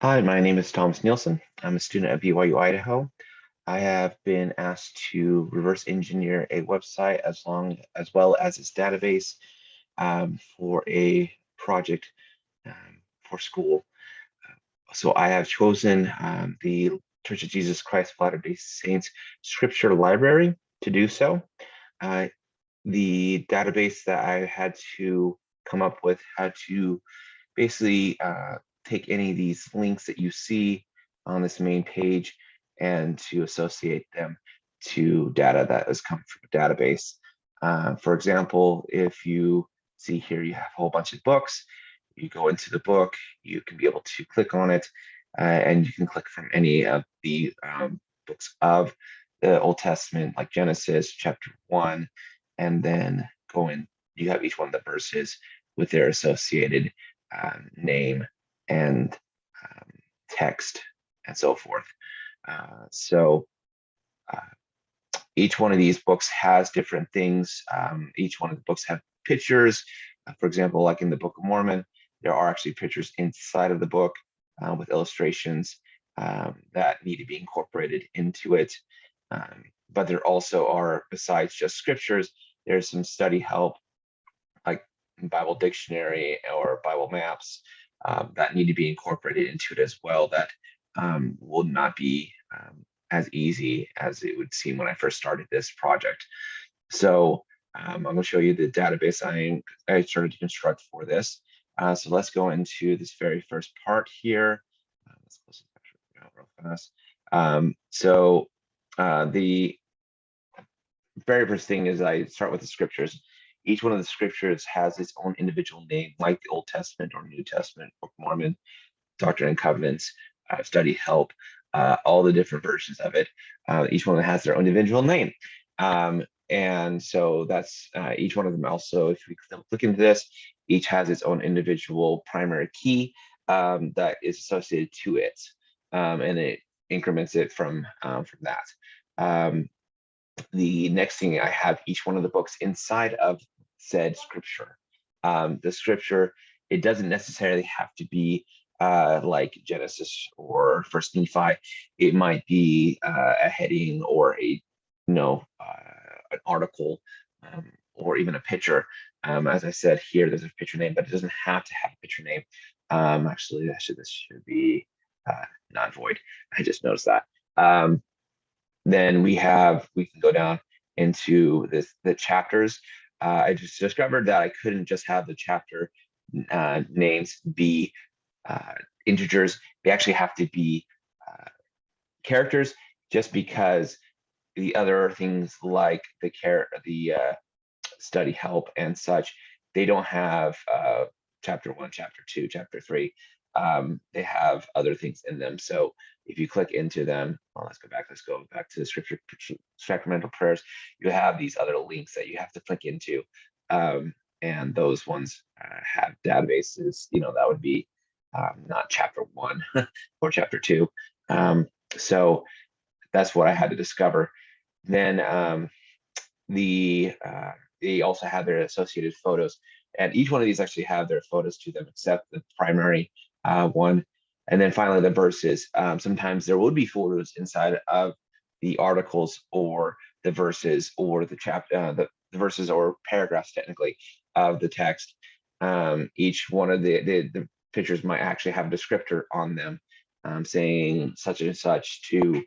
Hi, my name is Thomas Nielsen. I'm a student at BYU, Idaho. I have been asked to reverse engineer a website as well as its database for a project for school. So I have chosen the Church of Jesus Christ of Latter-day Saints Scripture Library to do so. Uh, the database that I had to come up with had to basically take any of these links that you see on this main page and to associate them to data that has come from a database. For example, if you see here, you have a whole bunch of books. You go into the book, you can be able to click on it, and you can click from any of the books of the Old Testament, like Genesis chapter 1, and then go in. You have each one of the verses with their associated name and um, text and so forth. So each one of these books has different things. Each one of the books have pictures. For example, like in the Book of Mormon, there are actually pictures inside of the book with illustrations that need to be incorporated into it. But there also are, besides just scriptures, there's some study help like Bible dictionary or Bible maps that need to be incorporated into it as well. That will not be as easy as it would seem when I first started this project. So I'm going to show you the database I started to construct for this. So let's go into this very first part here. Let's close the picture out real fast. The very first thing is I start with the scriptures. Each one of the scriptures has its own individual name, like the Old Testament or New Testament, Book of Mormon, Doctrine and Covenants, Study Help, all the different versions of it. Each one has their own individual name. And so that's each one of them also, if we click into this, each has its own individual primary key that is associated to it. And it increments it from that. The next thing I have each one of the books inside of said scripture. The scripture, it doesn't necessarily have to be like Genesis or First Nephi. It might be a heading or an article or even a picture. As I said here, there's a picture name, but it doesn't have to have a picture name. Actually, this should be not void. I just noticed that. Then we can go down into the chapters. I just discovered that I couldn't just have the chapter names be integers. They actually have to be characters, just because the other things like the study help and such, they don't have chapter 1, chapter 2, chapter 3. They have other things in them. So if you click into them, well, let's go back to the sacramental prayers. You have these other links that you have to click into. And those ones have databases, that would be not chapter 1 or chapter 2. So that's what I had to discover. Then they also have their associated photos, and each one of these actually have their photos to them, except the primary one. And then finally, the verses. Sometimes there would be photos inside of the articles or the verses or the verses or paragraphs, technically, of the text. Each one of the pictures might actually have a descriptor on them, saying such and such to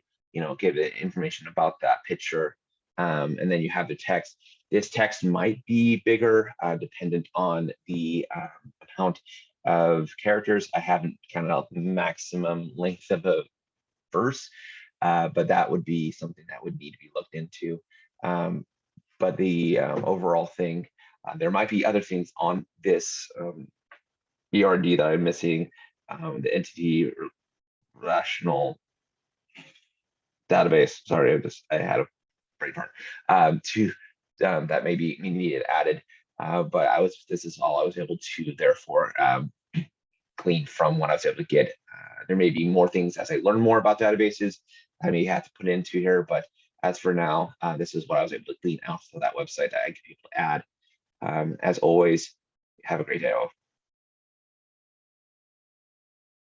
give it information about that picture. And then you have the text. This text might be bigger, dependent on the amount of characters. I haven't counted out the maximum length of a verse, but that would be something that would need to be looked into. But the overall thing, there might be other things on this ERD that I'm missing. The entity rational database. Sorry, I had a brain fart. That maybe needed added. But this is all I was able to therefore glean from what I was able to get. There may be more things as I learn more about databases I may have to put into here, but as for now, this is what I was able to glean out of that website that I could be able to add. As always, have a great day all.